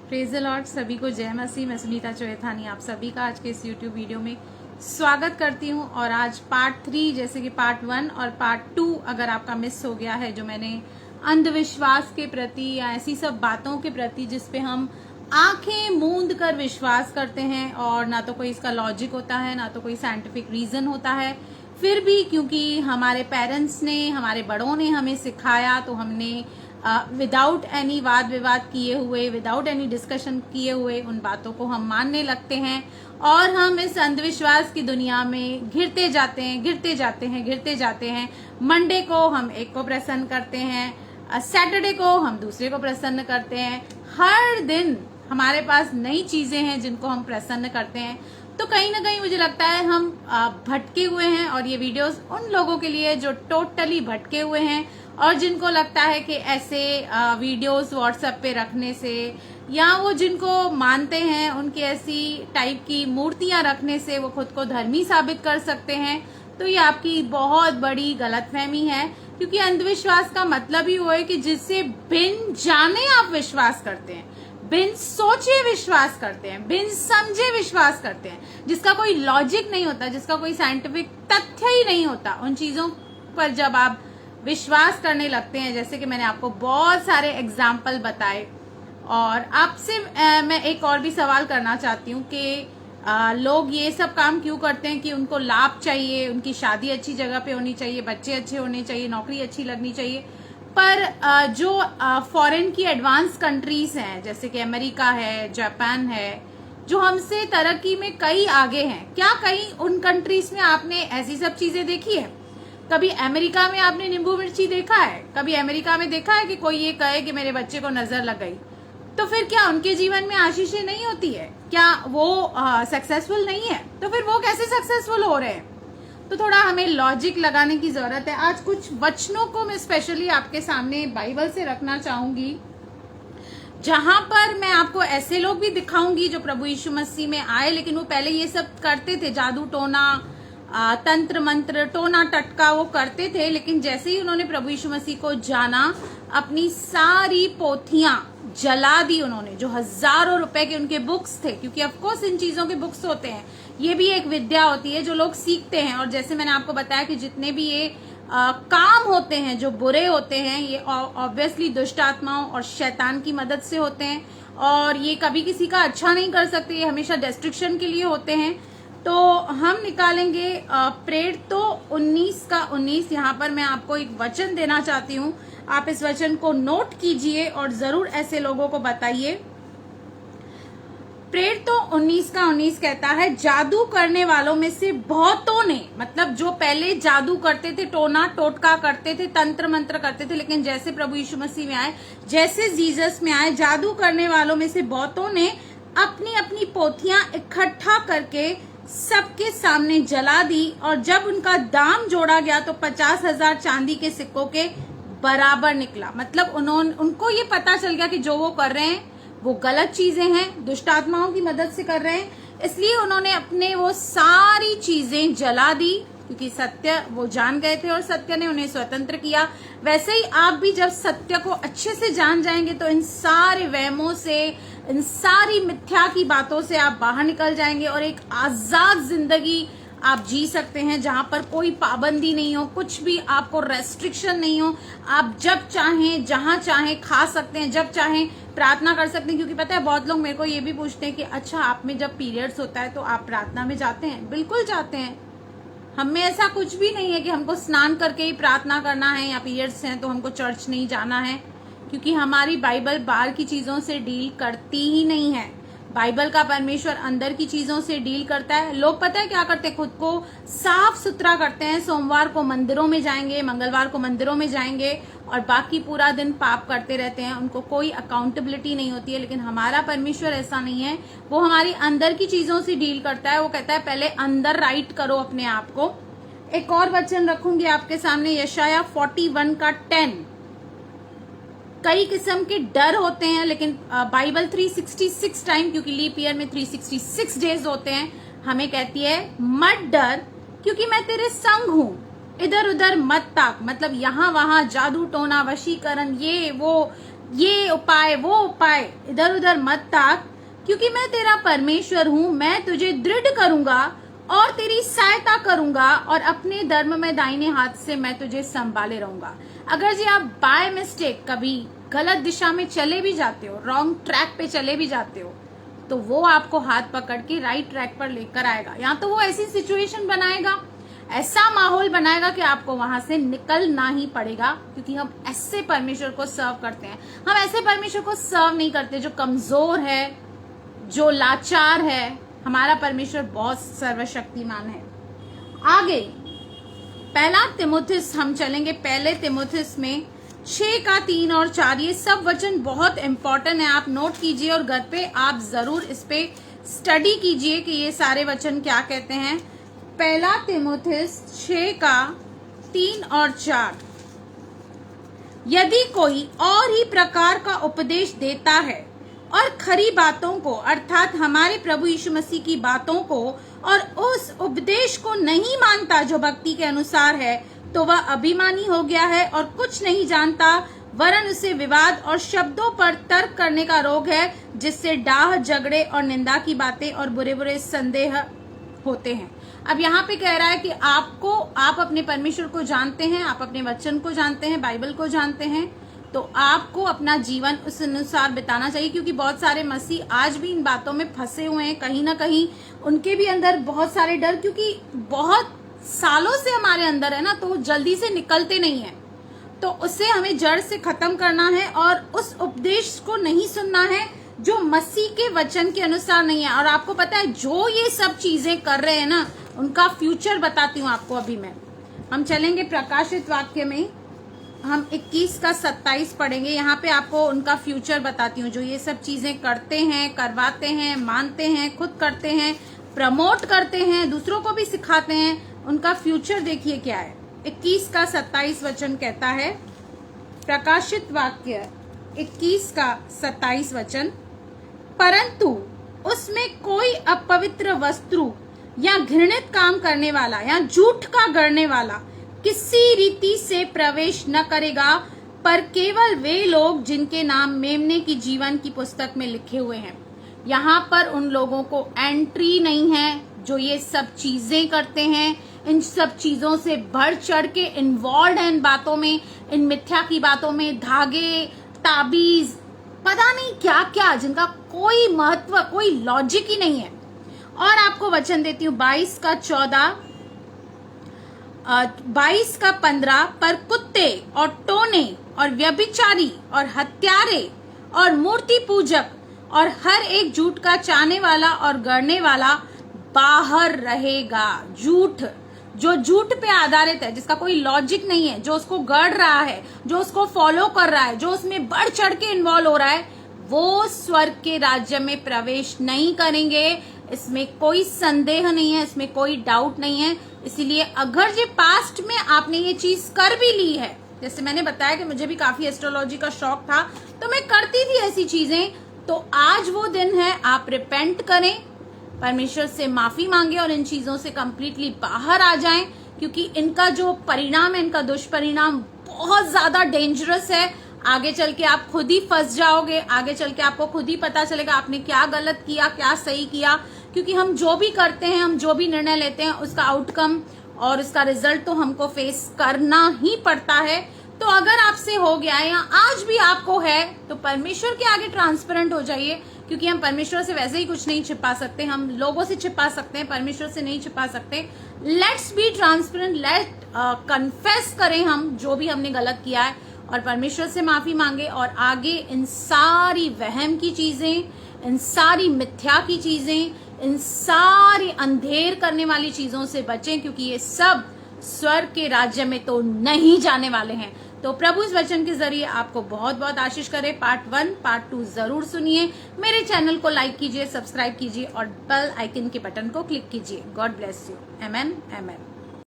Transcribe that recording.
Praise the Lord. सभी को जय मसीह। मैं सुनीता चौथानी आप सभी का आज के इस यूट्यूब वीडियो में स्वागत करती हूं। और आज पार्ट 3 जैसे कि पार्ट 1 और पार्ट 2 अगर आपका मिस हो गया है, जो मैंने अंधविश्वास के प्रति या ऐसी सब बातों के प्रति जिसपे हम आंखें मूंद कर विश्वास करते हैं और ना तो कोई इसका लॉजिक होता है ना तो कोई साइंटिफिक रीजन होता है, फिर भी क्योंकि हमारे पेरेंट्स ने, हमारे बड़ों ने हमें सिखाया तो हमने विदाउट एनी वाद विवाद किए हुए, विदाउट एनी डिस्कशन किए हुए उन बातों को हम मानने लगते हैं और हम इस अंधविश्वास की दुनिया में घिरते जाते हैं। मंडे को हम एक को प्रसन्न करते हैं, सैटरडे को हम दूसरे को प्रसन्न करते हैं। हर दिन हमारे पास नई चीजें हैं जिनको हम प्रसन्न करते हैं। तो कहीं ना कहीं मुझे लगता है हम भटके हुए हैं और ये वीडियोस उन लोगों के लिए जो टोटली भटके हुए हैं और जिनको लगता है कि ऐसे वीडियोस व्हाट्सएप पे रखने से या वो जिनको मानते हैं उनकी ऐसी टाइप की मूर्तियां रखने से वो खुद को धर्मी साबित कर सकते हैं। तो ये आपकी बहुत बड़ी गलतफहमी है, क्योंकि अंधविश्वास का मतलब ही वो है कि जिससे बिन जाने आप विश्वास करते हैं, बिन सोचे विश्वास करते हैं, बिन समझे विश्वास करते हैं, जिसका कोई लॉजिक नहीं होता, जिसका कोई साइंटिफिक तथ्य ही नहीं होता, उन चीजों पर जब आप विश्वास करने लगते हैं, जैसे कि मैंने आपको बहुत सारे एग्जाम्पल बताए। और आपसे मैं एक और भी सवाल करना चाहती हूँ कि लोग ये सब काम क्यों करते हैं कि उनको लाभ चाहिए, उनकी शादी अच्छी जगह पे होनी चाहिए, बच्चे अच्छे होने चाहिए, नौकरी अच्छी लगनी चाहिए। पर जो फॉरेन की एडवांस कंट्रीज हैं, जैसे कि अमेरिका है, जापान है, जो हमसे तरक्की में कई आगे हैं, क्या कहीं उन कंट्रीज में आपने ऐसी सब चीजें देखी है? कभी अमेरिका में आपने नींबू मिर्ची देखा है? कभी अमेरिका में देखा है कि कोई ये कहे कि मेरे बच्चे को नजर लग गई? तो फिर क्या उनके जीवन में आशीषें नहीं होती है? क्या वो सक्सेसफुल नहीं है? तो फिर वो कैसे सक्सेसफुल हो रहे हैं? तो थोड़ा हमें लॉजिक लगाने की जरूरत है। आज कुछ वचनों को मैं स्पेशली आपके सामने बाइबल से रखना चाहूंगी, जहां पर मैं आपको ऐसे लोग भी दिखाऊंगी जो प्रभु यीशु मसीह में आए, लेकिन वो पहले ये सब करते थे, जादू टोना, तंत्र मंत्र, टोना टटका वो करते थे। लेकिन जैसे ही उन्होंने प्रभु यीशु मसीह को जाना, अपनी सारी पोथियां जला दी उन्होंने, जो हजारों रुपए के उनके बुक्स थे, क्योंकि ऑफकोर्स इन चीजों के बुक्स होते हैं, ये भी एक विद्या होती है जो लोग सीखते हैं। और जैसे मैंने आपको बताया कि जितने भी ये काम होते हैं जो बुरे होते हैं, ये ऑब्वियसली दुष्ट आत्माओं और शैतान की मदद से होते हैं और ये कभी किसी का अच्छा नहीं कर सकते, ये हमेशा डिस्ट्रक्शन के लिए होते हैं। तो हम निकालेंगे प्रेरित तो 19 का 19। यहाँ पर मैं आपको एक वचन देना चाहती हूँ, आप इस वचन को नोट कीजिए और जरूर ऐसे लोगों को बताइए। प्रेरित तो 19 का 19 कहता है, जादू करने वालों में से बहुतों ने, मतलब जो पहले जादू करते थे, टोना टोटका करते थे, तंत्र मंत्र करते थे, लेकिन जैसे प्रभु यीशु मसीह में आए, जैसे जीसस में आए, जादू करने वालों में से बहुतों ने अपनी अपनी पोथियां इकट्ठा करके सबके सामने जला दी। और जब उनका दाम जोड़ा गया तो 50,000 चांदी के सिक्कों के बराबर निकला। मतलब उनको ये पता चल गया कि जो वो कर रहे हैं वो गलत चीजें हैं, दुष्ट आत्माओं की मदद से कर रहे हैं, इसलिए उन्होंने अपने वो सारी चीजें जला दी, क्योंकि सत्य वो जान गए थे और सत्य ने उन्हें स्वतंत्र किया। वैसे ही आप भी जब सत्य को अच्छे से जान जाएंगे तो इन सारे वहमों से, इन सारी मिथ्या की बातों से आप बाहर निकल जाएंगे और एक आजाद जिंदगी आप जी सकते हैं, जहां पर कोई पाबंदी नहीं हो, कुछ भी आपको रेस्ट्रिक्शन नहीं हो। आप जब चाहें, जहां चाहें खा सकते हैं, जब चाहें प्रार्थना कर सकते हैं। क्योंकि पता है बहुत लोग मेरे को ये भी पूछते हैं कि अच्छा, आप में जब पीरियड्स होता है तो आप प्रार्थना में जाते हैं? बिल्कुल जाते हैं। हमें ऐसा कुछ भी नहीं है कि हमको स्नान करके ही प्रार्थना करना है या पीरियड्स हैं तो हमको चर्च नहीं जाना है, क्योंकि हमारी बाइबल बाहर की चीजों से डील करती ही नहीं है। बाइबल का परमेश्वर अंदर की चीजों से डील करता है। लोग पता है क्या करते हैं, खुद को साफ सुथरा करते हैं, सोमवार को मंदिरों में जाएंगे, मंगलवार को मंदिरों में जाएंगे और बाकी पूरा दिन पाप करते रहते हैं, उनको कोई अकाउंटेबिलिटी नहीं होती है। लेकिन हमारा परमेश्वर ऐसा नहीं है, वो हमारी अंदर की चीजों से डील करता है। वो कहता है पहले अंदर राइट करो अपने आप को। एक और वचन रखूंगी आपके सामने, यशाया 41 का 10। कई किस्म के डर होते हैं, लेकिन बाइबल 366 टाइम, क्योंकि लीप ईयर में 366 डेज होते हैं, हमें कहती है मत डर, क्योंकि मैं तेरे संग हूं, इधर उधर मत ताक। मतलब यहाँ वहां जादू टोना, वशीकरण, ये वो ये उपाय वो उपाय इधर उधर मत ताक, क्योंकि मैं तेरा परमेश्वर हूँ। मैं तुझे दृढ़ करूंगा और तेरी सहायता करूंगा और अपने धर्म में दाहिने हाथ से मैं तुझे संभाले रहूंगा। अगर जी आप बाय मिस्टेक कभी गलत दिशा में चले भी जाते हो, रॉन्ग ट्रैक पे चले भी जाते हो, तो वो आपको हाथ पकड़ के राइट ट्रैक पर लेकर आएगा। या तो वो ऐसी सिचुएशन बनाएगा, ऐसा माहौल बनाएगा कि आपको वहां से निकलना ही पड़ेगा, क्योंकि हम ऐसे परमेश्वर को सर्व करते हैं। हम ऐसे परमेश्वर को सर्व नहीं करते जो कमजोर है, जो लाचार है। हमारा परमेश्वर बहुत सर्वशक्तिमान है। आगे पहला तिमुथियुस हम चलेंगे, पहले तिमुथियुस में 6:3 और 4। ये सब वचन बहुत इंपॉर्टेंट है, आप नोट कीजिए और घर पे आप जरूर इस पे स्टडी कीजिए कि ये सारे वचन क्या कहते हैं। पहला तिमुथियुस 6:3 और 4। यदि कोई और ही प्रकार का उपदेश देता है और खरी बातों को, अर्थात हमारे प्रभु यीशु मसीह की बातों को, और उस उपदेश को नहीं मानता जो भक्ति के अनुसार है, तो वह अभिमानी हो गया है और कुछ नहीं जानता, वरन उसे विवाद और शब्दों पर तर्क करने का रोग है, जिससे डाह, झगड़े और निंदा की बातें और बुरे बुरे संदेह होते हैं। अब यहाँ पे कह रहा है कि आप अपने परमेश्वर को जानते हैं, आप अपने वचन को जानते हैं, बाइबल को जानते हैं, तो आपको अपना जीवन उस अनुसार बिताना चाहिए। क्योंकि बहुत सारे मसीह आज भी इन बातों में फंसे हुए हैं, कहीं ना कहीं उनके भी अंदर बहुत सारे डर, क्योंकि बहुत सालों से हमारे अंदर है ना, तो जल्दी से निकलते नहीं है। तो उसे हमें जड़ से खत्म करना है और उस उपदेश को नहीं सुनना है जो मसीह के वचन के अनुसार नहीं है। और आपको पता है जो ये सब चीजें कर रहे हैं ना, उनका फ्यूचर बताती हूँ आपको अभी मैं। हम चलेंगे प्रकाशित वाक्य में, हम 21:27 पढ़ेंगे। यहाँ पे आपको उनका फ्यूचर बताती हूँ। जो ये सब चीजें करते हैं, करवाते हैं, मानते हैं, खुद करते हैं, प्रमोट करते हैं, दूसरों को भी सिखाते हैं, उनका फ्यूचर देखिए क्या है। 21:27 वचन कहता है, प्रकाशित वाक्य 21:27 वचन, परंतु उसमें कोई अपवित्र वस्तु या घृणित काम करने वाला या झूठ का गढ़ने वाला किसी रीति से प्रवेश न करेगा, पर केवल वे लोग जिनके नाम मेमने की जीवन की पुस्तक में लिखे हुए हैं। यहाँ पर उन लोगों को एंट्री नहीं है जो ये सब चीजें करते हैं, इन सब चीजों से बढ़ चढ़ के इन्वॉल्व है इन बातों में, इन मिथ्या की बातों में, धागे, ताबीज, पता नहीं क्या क्या, जिनका कोई महत्व, कोई लॉजिक ही नहीं है। और आपको वचन देती हूँ 22:14, 22:15, पर कुत्ते और टोने और व्यभिचारी और हत्यारे और मूर्ति पूजक और हर एक झूठ का चाहने वाला और गढ़ने वाला बाहर रहेगा। झूठ, जो झूठ पे आधारित है, जिसका कोई लॉजिक नहीं है, जो उसको गढ़ रहा है, जो उसको फॉलो कर रहा है, जो उसमें बढ़ चढ़ के इन्वॉल्व हो रहा है, वो स्वर्ग के राज्य में प्रवेश नहीं करेंगे। इसमें कोई संदेह नहीं है, इसमें कोई डाउट नहीं है। इसीलिए अगर ये पास्ट में आपने ये चीज कर भी ली है, जैसे मैंने बताया कि मुझे भी काफी एस्ट्रोलॉजी का शौक था, तो मैं करती थी ऐसी चीजें, तो आज वो दिन है, आप रिपेंट करें, परमेश्वर से माफी मांगे और इन चीजों से कंप्लीटली बाहर आ जाएं, क्योंकि इनका जो परिणाम है, इनका दुष्परिणाम बहुत ज्यादा डेंजरस है। आगे चल के आप खुद ही फंस जाओगे, आगे चल के आपको खुद ही पता चलेगा आपने क्या गलत किया, क्या सही किया। क्योंकि हम जो भी करते हैं, हम जो भी निर्णय लेते हैं, उसका आउटकम और उसका रिजल्ट तो हमको फेस करना ही पड़ता है। तो अगर आपसे हो गया है या आज भी आपको है, तो परमेश्वर के आगे ट्रांसपेरेंट हो जाइए, क्योंकि हम परमेश्वर से वैसे ही कुछ नहीं छिपा सकते। हम लोगों से छिपा सकते हैं, परमेश्वर से नहीं छिपा सकते। Let's be transparent, let confess करें हम जो भी हमने गलत किया है और परमेश्वर से माफी मांगे, और आगे इन सारी वहम की चीजें, इन सारी मिथ्या की चीजें, इन सारी अंधेर करने वाली चीजों से बचें, क्योंकि ये सब स्वर्ग के राज्य में तो नहीं जाने वाले हैं। तो प्रभु इस वचन के जरिए आपको बहुत बहुत आशीष करे। पार्ट 1, पार्ट 2 जरूर सुनिए। मेरे चैनल को लाइक कीजिए, सब्सक्राइब कीजिए और बेल आइकन के बटन को क्लिक कीजिए। God bless you. Amen, amen.